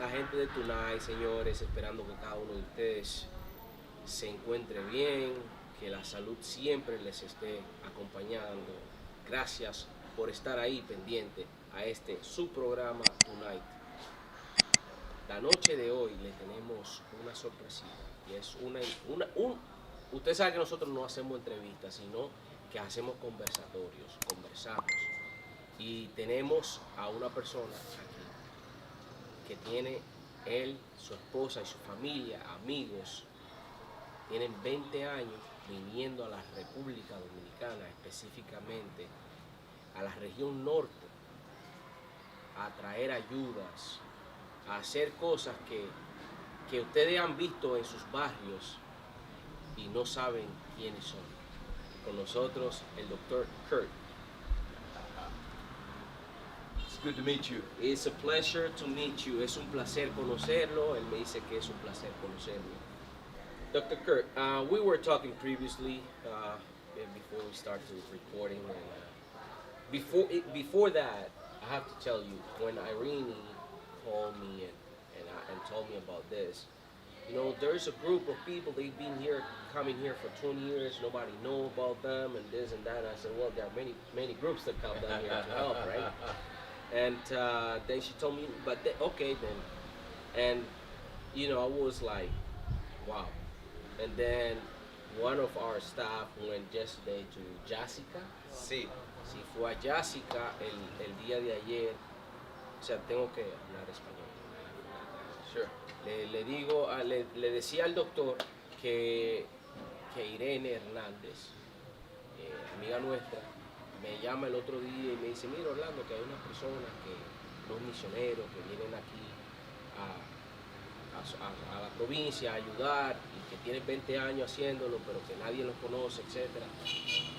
la gente de Tonight, señores, esperando que cada uno de ustedes se encuentre bien, que la salud siempre les esté acompañando. Gracias por estar ahí pendiente a este su programa Tonight. La noche de hoy le tenemos una sorpresita y es usted sabe que nosotros no hacemos entrevistas, sino que hacemos conversamos. Y tenemos a una persona aquí que tiene él, su esposa y su familia, amigos, tienen 20 años viniendo a la República Dominicana, específicamente a la región norte, a traer ayudas, a hacer cosas que ustedes han visto en sus barrios y no saben quiénes son. Con nosotros el doctor Kurt. It's good to meet you. It's a pleasure to meet you. Es un placer conocerlo. Él me dice que es un placer conocerlo. Dr. Kurt, we were talking previously before we started recording. Before that, I have to tell you, when Irene called me and told me about this, you know, there's a group of people, they've been here, coming here for 20 years, nobody know about them and this and that. And I said, well, there are many groups that come down here to help, right? And then she told me, okay then. And, you know, I was like, wow. And then one of our staff went yesterday to Jessica. Sí. Sí, fue a Jessica el día de ayer. O sea, tengo que hablar español. Sure. Le decía al doctor que Irene Hernández, amiga nuestra, me llama el otro día y me dice, mira Orlando, que hay unas personas, unos misioneros que vienen aquí a la provincia a ayudar y que tienen 20 años haciéndolo, pero que nadie los conoce, etc.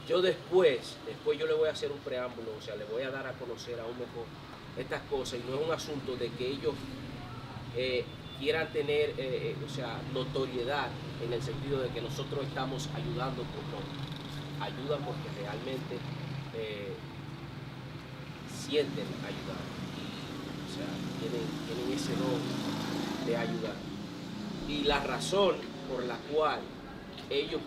Yo después yo le voy a hacer un preámbulo, o sea, le voy a dar a conocer aún mejor estas cosas, y no es un asunto de que ellos quieran tener, o sea, notoriedad en el sentido de que nosotros estamos ayudando por no. Ayudan porque realmente sienten ayudar y, o sea, tienen ese don de ayudar. Y la razón por la cual ellos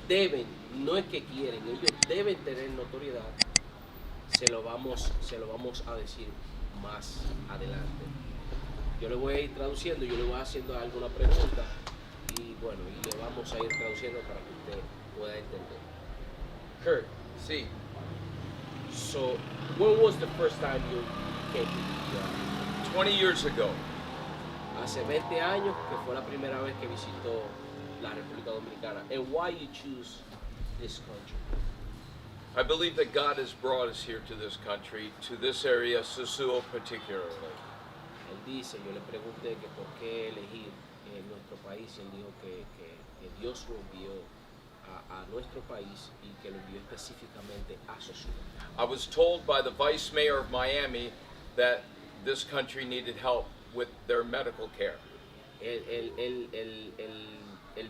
deben, no es que quieren, ellos deben tener notoriedad, se lo vamos a decir más adelante. Yo le voy a ir traduciendo, yo le voy haciendo alguna pregunta y bueno, y le vamos a ir traduciendo para que usted pueda entender. Kurt, Sí. so when was the first time you came to 20 years ago. Hace 20 años que fue la primera vez que visitó la República Dominicana. And why you choose this country? I believe that God has brought us here to this country, to this area, Sosúa particularly. Él dice, yo le pregunté que por qué elegir nuestro país, y él dijo que Dios lo envió a nuestro país y que lo envió específicamente a Sosúa. I was told by the vice mayor of Miami that this country needed help with their medical care. El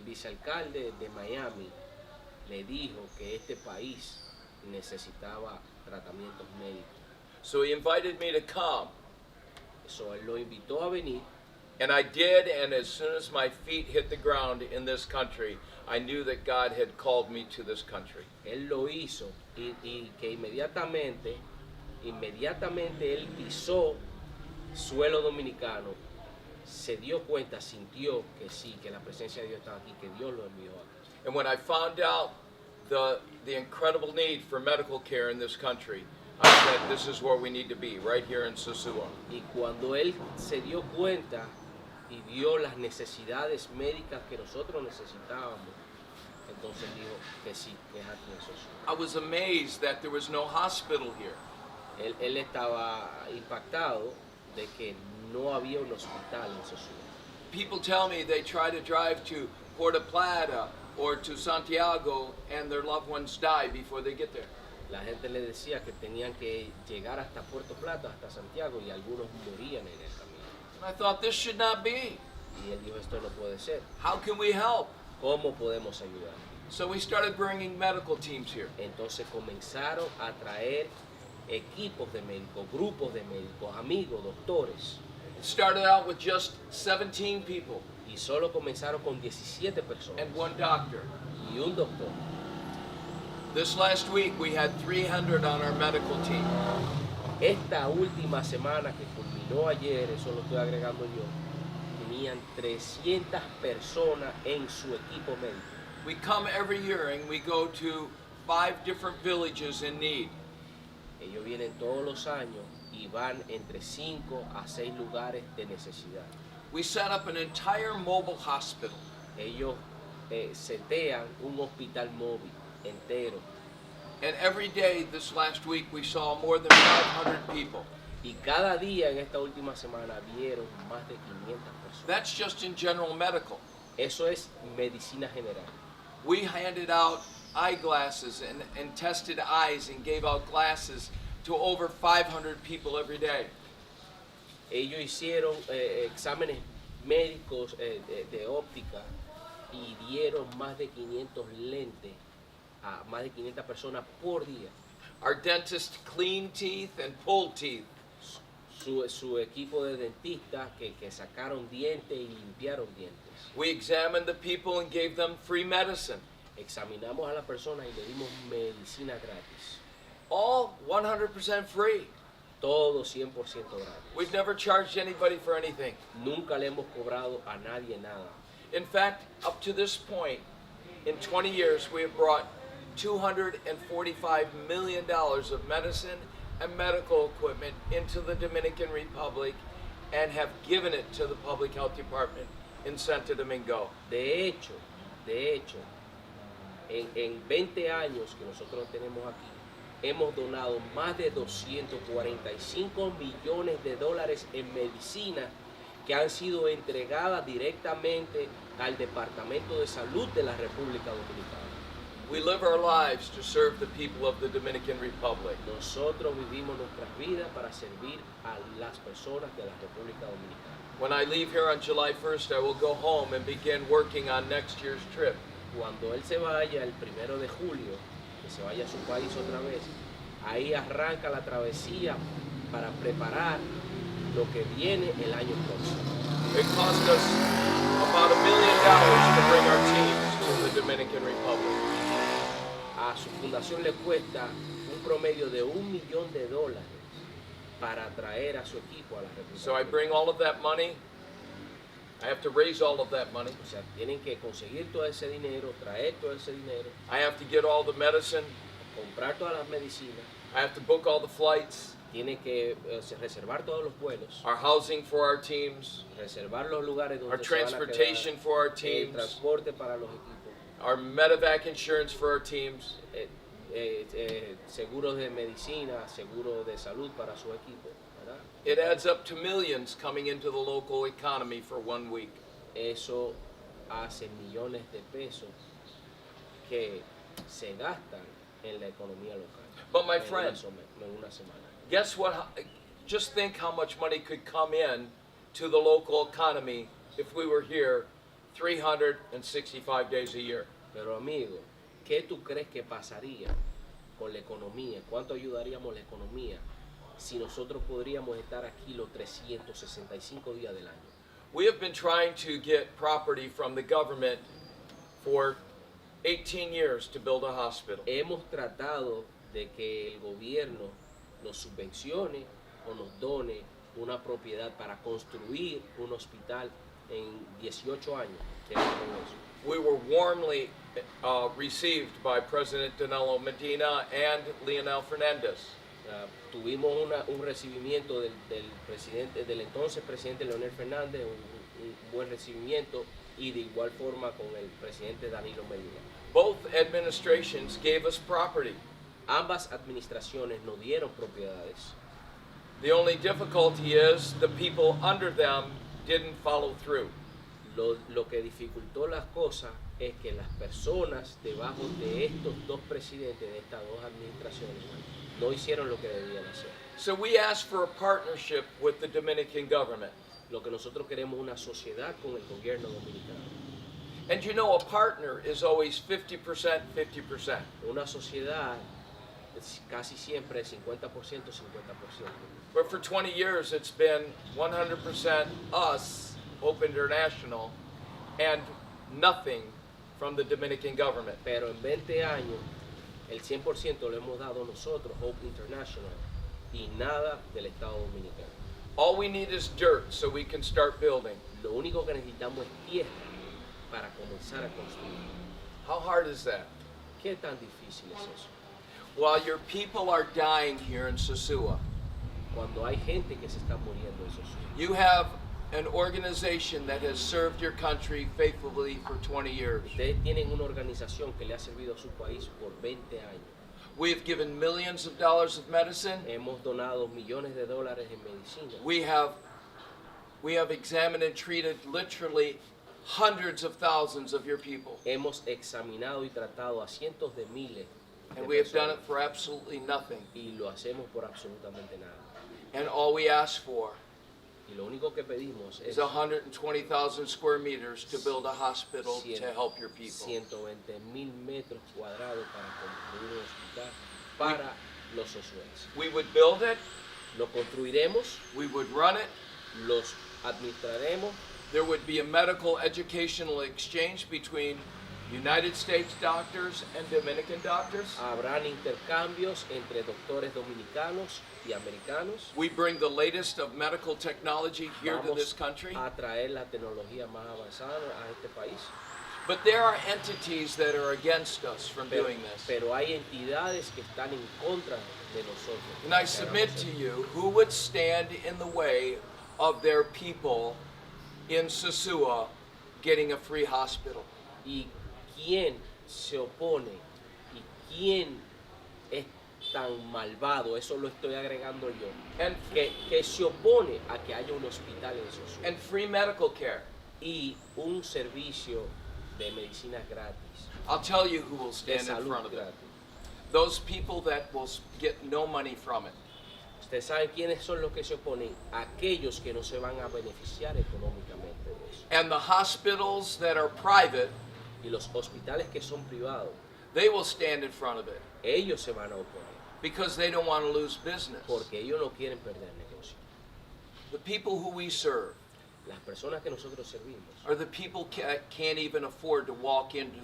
vicealcalde de Miami le dijo que este país necesitaba tratamientos médicos. So he invited me to come. So él lo invitó a venir. And I did, and as soon as my feet hit the ground in this country, I knew that God had called me to this country. Él lo hizo y que inmediatamente él pisó suelo dominicano, se dio cuenta, sintió que sí, que la presencia de Dios estaba aquí, que Dios lo envió aquí. And when I found out the incredible need for medical care in this country, I said, this is where we need to be, right here in Sosúa. Y cuando él se dio cuenta y vio las necesidades médicas que nosotros necesitábamos, entonces dijo que sí, que es aquí en Sosúa. I was amazed that there was no hospital here. Él estaba impactado de que no había un hospital en Sosúa. People tell me they try to drive to Puerto Plata or to Santiago and their loved ones die before they get there. La gente le decía que tenían que llegar hasta Puerto Plata, hasta Santiago, y algunos morían en el camino. And I thought, this should not be. Y él dijo, esto no puede ser. How can we help? ¿Cómo podemos ayudar? So we started bringing medical teams here. Entonces comenzaron a traer equipos de médicos, grupos de médicos, amigos, doctores. started out with just 17 people y solo comenzaron con 17 personas and one doctor. y un doctor. This last week we had 300 on our medical team. Esta última semana que culminó ayer, eso lo estoy agregando yo, tenían 300 personas en su equipo médico. We come every year and we go to 5 different villages in need. Ellos vienen todos los años y van entre 5 a 6 lugares de necesidad. We set up an entire mobile hospital. Ellos setean un hospital móvil entero. And every day this last week we saw more than 500 people. Y cada día en esta última semana vieron más de 500 personas. That's just in general medical. Eso es medicina general. We handed out eyeglasses and tested eyes and gave out glasses to over 500 people every day. Ellos hicieron exámenes médicos de óptica y dieron más de 500 lentes a más de 500 personas por día. Our dentists cleaned teeth and pulled teeth. Su equipo de dentistas que sacaron dientes y limpiaron dientes. We examined the people and gave them free medicine. Examinamos a la persona y le dimos medicina gratis. All 100% free. Todo 100% gratis. We've never charged anybody for anything. Nunca le hemos cobrado a nadie nada. In fact, up to this point, in 20 years, we have brought $245 million of medicine and medical equipment into the Dominican Republic and have given it to the Public Health Department in Santo Domingo. De hecho, en 20 años que nosotros tenemos aquí, hemos donado más de 245 millones de dólares en medicina que han sido entregadas directamente al Departamento de Salud de la República Dominicana. We live our lives to serve the people of the Dominican Republic. Nosotros vivimos nuestras vidas para servir a las personas de la República Dominicana. When I leave here on July 1st, I will go home and begin working on next year's trip. Cuando él se vaya el 1 de julio, que se vaya a su país otra vez, ahí arranca la travesía para preparar lo que viene el año próximo. It cost us about $1 million to bring our teams to the Dominican Republic. A su fundación le cuesta un promedio de $1 millón para traer a su equipo a la República. So I bring all of that money. I have to raise all of that money. O sea, tienen que conseguir todo ese dinero, traer todo ese dinero, I have to get all the medicine. comprar todas las medicinas, I have to book all the flights, tienen que reservar todos los vuelos, our housing for our teams, reservar los lugares our donde se van a quedar, transportation for our el teams, transporte para los equipos, our medevac insurance for our teams. seguros de medicina, seguro de salud para su equipo, ¿verdad? It adds up to millions coming into the local economy for 1 week. Eso hace millones de pesos que se gastan en la economía local. But my en friend, una semana. guess what? Just think how much money could come in to the local economy if we were here 365 days a year. Pero amigo, ¿qué tú crees que pasaría con la economía? ¿Cuánto ayudaríamos la economía si nosotros podríamos estar aquí los 365 días del año? We have been trying to get property from the government for 18 years to build a hospital. Hemos tratado de que el gobierno nos subvencione o nos done una propiedad para construir un hospital en 18 años. We were warmly received by President Danilo Medina and Leonel Fernandez. Tuvimos un recibimiento del entonces presidente Leonel Fernández, un buen recibimiento, y de igual forma con el presidente Danilo Medina. Both administrations gave us property. Ambas administraciones nos dieron propiedades. The only difficulty is the people under them didn't follow through. Lo que dificultó las cosas es que las personas debajo de estos dos presidentes, de estas dos administraciones, no hicieron lo que debían hacer. So we asked for a partnership with the Dominican government. Lo que nosotros queremos es una sociedad con el gobierno dominicano. And you know, a partner is always 50%, 50%. Una sociedad casi siempre es 50%, 50%. But for 20 years, it's been 100% us, Hope International, and nothing from the Dominican government. Pero en 20 años, el 100% lo hemos dado nosotros, Hope International, y nada del Estado Dominicano. All we need is dirt so we can start building. Lo único que necesitamos es tierra para comenzar a construir. How hard is that? ¿Qué tan difícil es eso? While your people are dying here in Sosúa, Cuando hay gente que se está muriendo en Sosúa. you have an organization that has served your country faithfully for 20 years. Ustedes tienen una organización que le ha servido a su país por 20 años. We have given millions of dollars of medicine. Hemos donado millones de dólares en medicina. We have examined and treated literally hundreds of thousands of your people. Hemos examinado y tratado a cientos de miles de And we have done personas. it for absolutely nothing. Y lo hacemos por absolutamente nada. And all we ask for Y lo único que pedimos is es 120,000 square meters to build a hospital to help your people. 120,000 metros cuadrados para construir un hospital para los sosuenses. We would build it, Lo construiremos, we would run it, los administraremos, there would be a medical educational exchange between United States doctors and Dominican doctors. habrán intercambios entre doctores dominicanos y americanos. We bring the latest of medical technology here to this country. a traer la tecnología más avanzada a este país. But there are entities that are against us from doing this. Pero hay entidades que están en contra de nosotros. And I submit to you, who would stand in the way of their people in Sosúa getting a free hospital? Y quién se opone y quién es tan malvado, eso lo estoy agregando yo, And que se opone a que haya un hospital en Sosúa and free medical care. y un servicio de medicinas gratis, I'll tell you who will de stand in salud front of it. gratis. Those people that will get no money from it. Ustedes saben quiénes son los que se oponen, aquellos que no se van a beneficiar económicamente de eso. And the hospitals that are private, Y los hospitales que son privados, they will stand in front of it ellos se van a oponer, because they don't want to lose business. porque ellos no quieren perder negocio. The people who we serve Las personas que nosotros servimos are the people can't even afford to walk into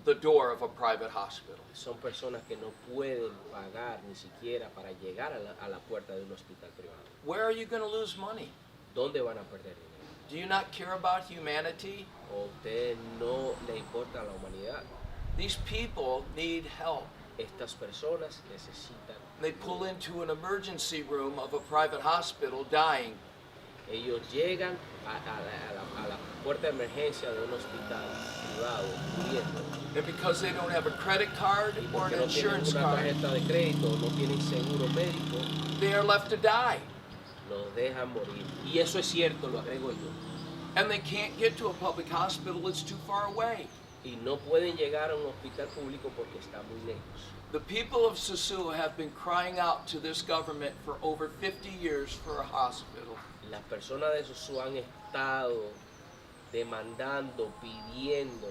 the door of a private hospital. son personas que no pueden pagar ni siquiera para llegar a la puerta de un hospital privado. Where are you going to lose money? ¿Dónde van a perder dinero? Do you not care about humanity? ¿O a usted no le importa la humanidad? These people need help. Estas personas necesitan. They pull into an emergency room of a private hospital dying. Ellos llegan a la puerta de emergencia de un hospital privado muriendo. And because they don't have a credit card Y or porque an no tienen insurance una card, tarjeta de crédito, no tienen seguro médico, they are left to die. los dejan morir. Y eso es cierto, lo agrego yo. And they can't get to a public hospital, it's too far away. Y no pueden llegar a un hospital público porque está muy lejos. The people of Sosúa have been crying out to this government for over 50 years for a hospital. Las personas de Sosúa han estado demandando, pidiendo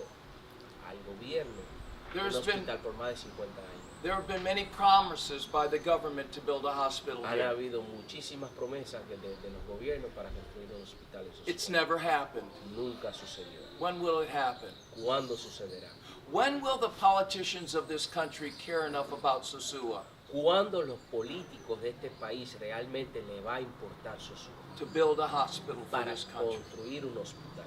al gobierno un There's been- hospital por más de 50 años. There have been many promises by the government to build a hospital Han here. habido muchísimas promesas de los gobiernos para construir un hospital en Sosúa. It's never happened. Nunca sucedió. When will it happen? ¿Cuándo sucederá? When will the politicians of this country care enough about Sosúa ¿Cuándo los políticos de este país realmente le va a importar Sosúa to build a hospital for para this country construir un hospital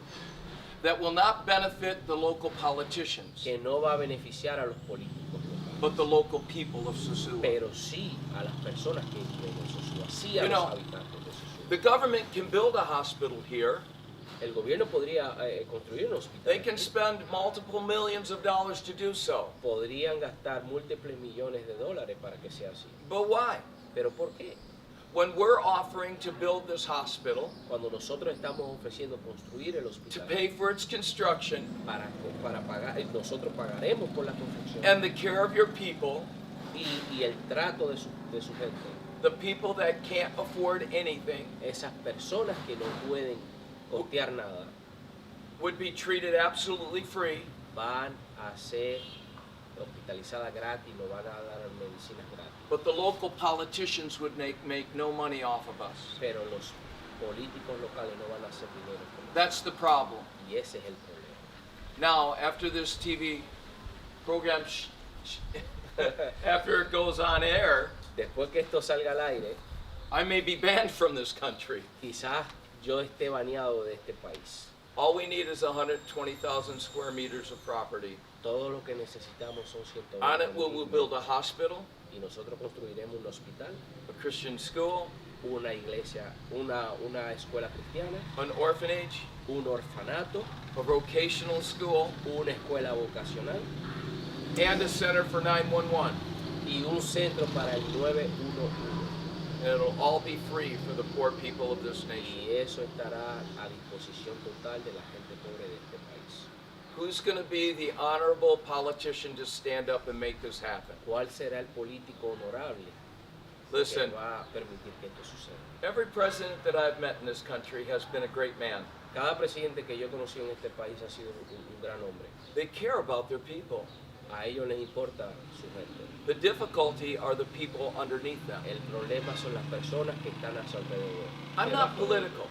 that will not benefit the local politicians, que no va a beneficiar a los políticos locales, but the local people of Sosúa? pero sí a las personas que viven en Sosúa, sí a You los know, habitantes de Sosúa? The government can build a hospital here. El gobierno podría construir un hospital. They can aquí. spend multiple millions of dollars to do so. Podrían gastar múltiples millones de dólares para que sea así. But why? ¿Pero por qué? When we're offering to build this hospital, Cuando nosotros estamos ofreciendo construir el to hospital pay for its construction para pagar, nosotros pagaremos por la construcción and the care of your people, y el trato de su gente, the people that can't afford anything esas personas que no pueden costear nada, would be treated absolutely free, van a ser hospitalizada gratis, nos van a dar medicinas gratis. But the local politicians would make no money off of us. Pero los políticos locales no van a hacer dinero con eso. That's the problem. Y ese es el problema. Now, after this TV program, after it goes on air, Después que esto salga al aire, I may be banned from this country. quizás yo esté baneado de este país. All we need is 120,000 square meters of property. Todo lo que necesitamos son 120 On it, we'll build a hospital, y nosotros construiremos un hospital, a Christian school, una iglesia, una escuela cristiana, an orphanage, un orfanato, a vocational school, una escuela vocacional and a center for 911. y un centro para el 911. And it'll all be free for the poor people of this nation. Y eso estará a disposición total de la gente pobre de este país. Who's going to be the honorable politician to stand up and make this happen? ¿Cuál será el político honorable Listen, que va a permitir que esto suceda? every president that I've met in this country has been a great man. Cada presidente que yo he conocido en este país ha sido un gran hombre. They care about their people. A ellos les importa su gente. The difficulty are the people underneath them. El problema son las personas que están a su alrededor. I'm not political.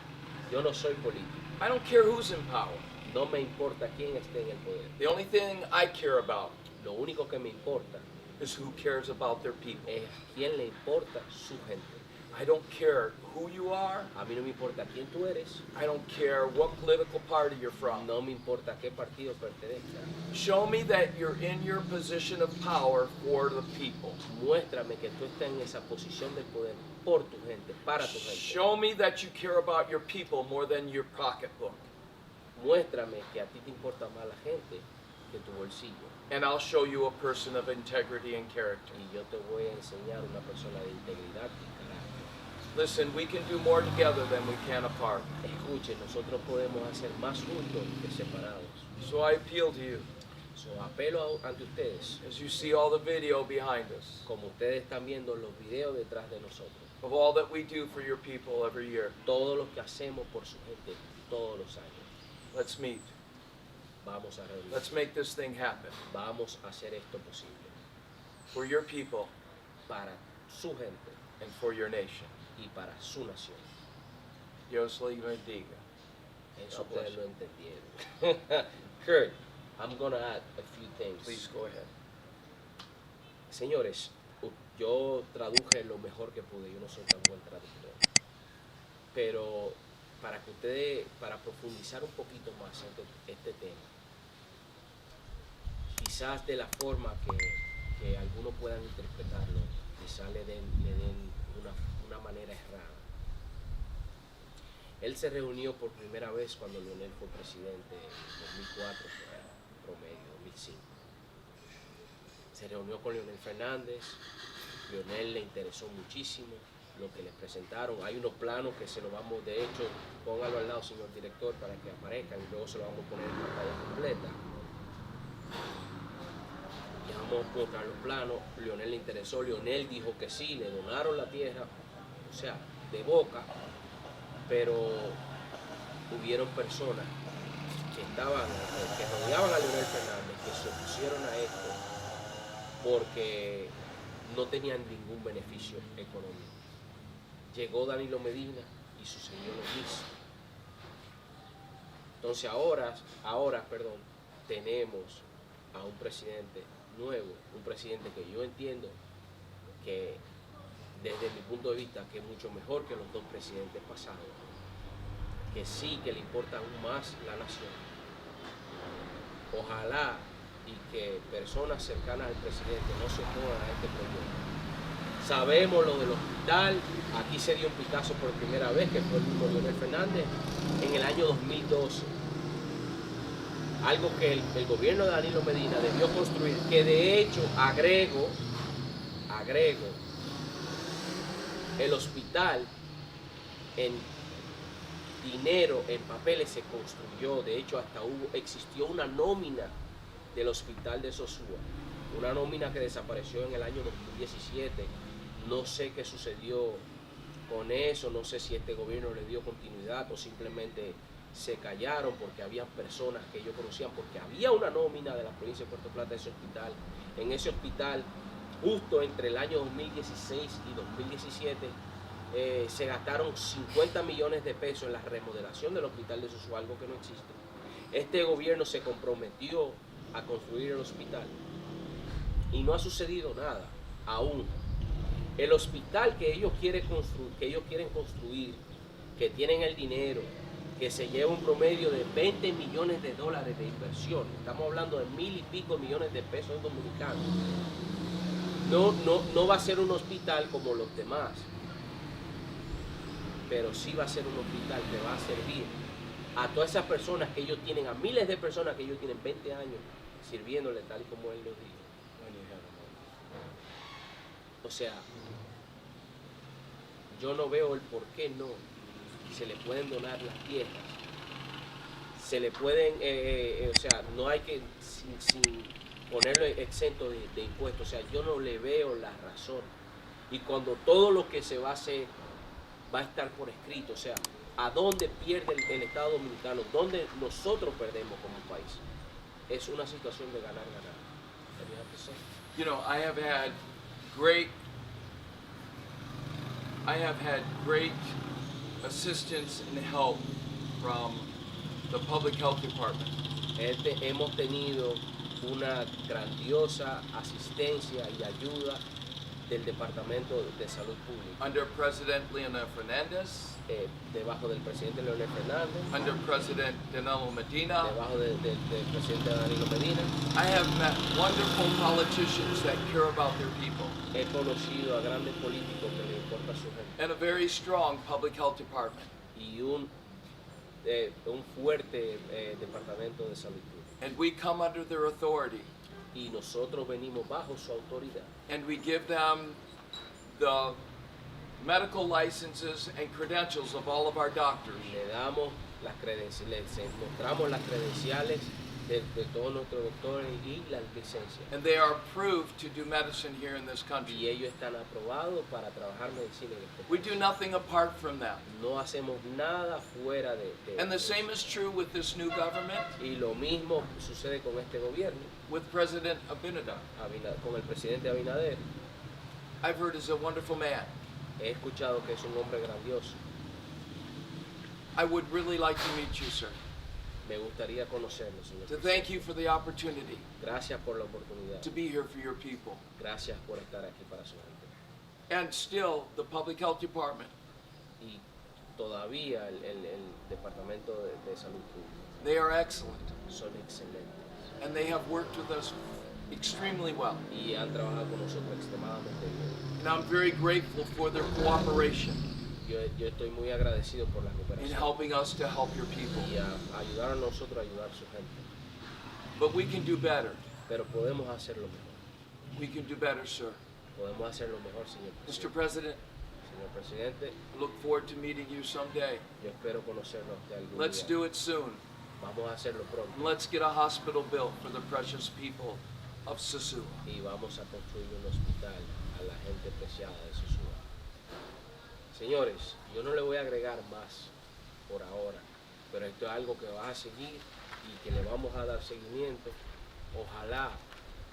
Yo no soy político. I don't care who's in power. No me importa quién esté en el poder. The only thing I care about Lo único que me importa is who cares about their people. es a quién le importa su gente. I don't care who you are. A mí no me importa quién tú eres. I don't care what political party you're from. No me importa a qué partido pertenezca. Show me that you're in your position of power for the people. Muéstrame que tú estás en esa posición de poder por tu gente, para tu gente. Show me that you care about your people more than your pocketbook. Muéstrame que a ti te importa más la gente que tu bolsillo. And I'll show you a person of integrity and character. Y yo te voy a enseñar una persona de integridad y carácter. Listen, we can do more together than we can apart. Escuchen, nosotros podemos hacer más juntos que separados. So I appeal to you, So, apelo ante ustedes, as you see all the video behind us, como ustedes están viendo los videos detrás de nosotros, of all that we do for your people every year. todo lo que hacemos por su gente todos los años. Let's meet. Vamos a reunir. Let's make this thing happen. Vamos a hacer esto posible For your people para su gente and for your nation. y para su nación. Dios le bendiga. Eso God bless ustedes lo entendieron. Kurt, I'm gonna add a few things. Please go ahead. Señores, yo traduje lo mejor que pude, yo no soy tan buen traductor. Pero para que ustedes, para profundizar un poquito más en este tema, quizás de la forma que algunos puedan interpretarlo, quizás le den una manera errada. Él se reunió por primera vez cuando Leonel fue presidente en 2004, promedio, 2005. Se reunió con Leonel Fernández, Leonel le interesó muchísimo lo que les presentaron. Hay unos planos que se los vamos, de hecho, póngalo al lado, señor director, para que aparezcan y luego se lo vamos a poner en pantalla completa. Y vamos a mostrar los planos. Leonel le interesó, Leonel dijo que sí, le donaron la tierra, o sea, de boca, pero hubieron personas que rodeaban a Leonel Fernández, que se opusieron a esto porque no tenían ningún beneficio económico. Llegó Danilo Medina y sucedió lo mismo. Entonces ahora, tenemos a un presidente nuevo, un presidente que yo entiendo que desde mi punto de vista que es mucho mejor que los dos presidentes pasados, que sí que le importa aún más la nación. Ojalá y que personas cercanas al presidente no se opongan a este proyecto. Sabemos lo del hospital, aquí se dio un Picasso por primera vez, que fue el mismo Leonel Fernández, en el año 2012. Algo que el gobierno de Danilo Medina debió construir, que de hecho agrego, el hospital en dinero, en papeles se construyó, de hecho hasta existió una nómina del hospital de Sosúa, una nómina que desapareció en el año 2017, no sé qué sucedió con eso, no sé si este gobierno le dio continuidad o simplemente se callaron porque había personas que ellos conocían, porque había una nómina de la provincia de Puerto Plata de ese hospital. En ese hospital, justo entre el año 2016 y 2017, se gastaron 50 millones de pesos en la remodelación del hospital de Sosúa, algo que no existe. Este gobierno se comprometió a construir el hospital y no ha sucedido nada aún. El hospital que ellos quieren construir, que tienen el dinero, que se lleva un promedio de 20 millones de dólares de inversión, estamos hablando de 1,000 y pico millones de pesos dominicanos, no va a ser un hospital como los demás, pero sí va a ser un hospital que va a servir a todas esas personas que ellos tienen, a miles de personas que ellos tienen 20 años sirviéndole tal y como él lo dijo. O sea, yo no veo el por qué no. Se le pueden donar las tierras, se le pueden, o sea, no hay que, sin ponerlo exento de impuestos, o sea, yo no le veo la razón. Y cuando todo lo que se va a hacer va a estar por escrito, o sea, ¿a dónde pierde el Estado Dominicano? ¿Dónde nosotros perdemos como país? Es una situación de ganar-ganar. You know, I have had great assistance and help from the public health department. Hemos tenido una grandiosa asistencia y ayuda del Departamento de Salud Pública. Under President Leonel Fernandez. Debajo del presidente Leonel Fernández. Under President Danilo Medina. Debajo del presidente Danilo Medina. I have met wonderful politicians that care about their people. He conocido a grandes políticos que le importa a su gente. And a very strong public health department. Y un fuerte departamento de salud pública. And we come under their authority. Y nosotros venimos bajo su autoridad. And we give them the medical licenses and credentials of all of our doctors. Le damos las credenciales, mostramos las credenciales de todos nuestros doctores y las licencias. And they are approved to do medicine here in this country. Y ellos están aprobados para trabajar medicina en este país. We do nothing apart from them. No hacemos nada fuera de And the same is true with this new government. Y lo mismo sucede con este gobierno. With President Abinader. Con el presidente Abinader. I've heard he's a wonderful man. He escuchado que es un hombre grandioso. I would really like to meet you, sir. Me gustaría conocerlo, señor. To thank you for the opportunity. Gracias por la oportunidad. To be here for your people. Gracias por estar aquí para su gente. And still, the public health department. Y todavía el departamento de salud pública. They are excellent. Son excelentes. And they have worked with us extremely well. Y han trabajado con nosotros extremadamente bien. And I'm very grateful for their cooperation. Yo estoy muy agradecido por la cooperación. In helping us to help your people. Y a ayudar a nosotros a ayudar a su gente. But we can do better. Pero podemos hacerlo mejor. We can do better, sir. Podemos hacerlo mejor, señor presidente. Mr. President, Señor presidente, I look forward to meeting you someday. Yo espero conocerlo a usted algún Let's día. do it soon. Vamos a hacerlo pronto. And let's get a hospital built for the precious people of Sosúa. Y vamos a construir un hospital a la gente preciada de Sosúa. Señores, yo no le voy a agregar más por ahora, pero esto es algo que va a seguir y que le vamos a dar seguimiento. Ojalá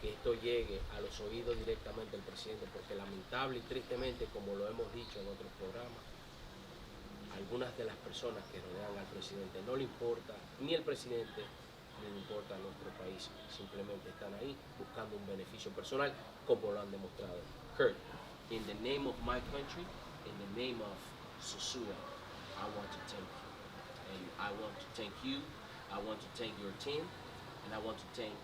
que esto llegue a los oídos directamente del presidente, porque lamentable y tristemente, como lo hemos dicho en otros programas, algunas de las personas que rodean al presidente no le importa ni el presidente ni le importa a nuestro país, simplemente están ahí buscando un beneficio personal, como lo han demostrado. Kurt, in the name of my country, in the name of Sosúa, I want to thank you. And I want to thank you, I want to thank your team, and I want to thank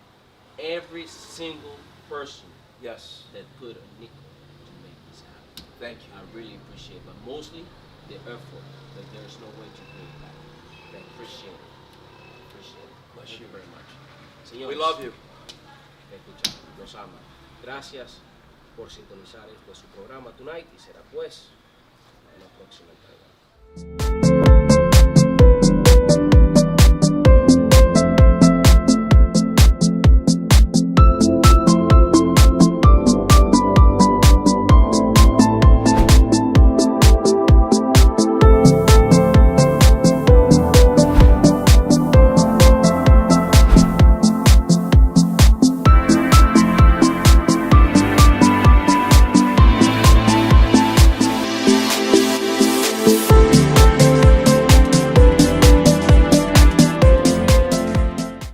every single person Yes. that put a nickel to make this happen. Thank you. I really appreciate it, but mostly the effort, that there's no way to pay it back. I appreciate it. Appreciate it. Bless Thank you. you very much. We Señores, love you. te escuchamos, los ama. Gracias por sintonizar este su programa Tonight y será pues en la próxima entrega.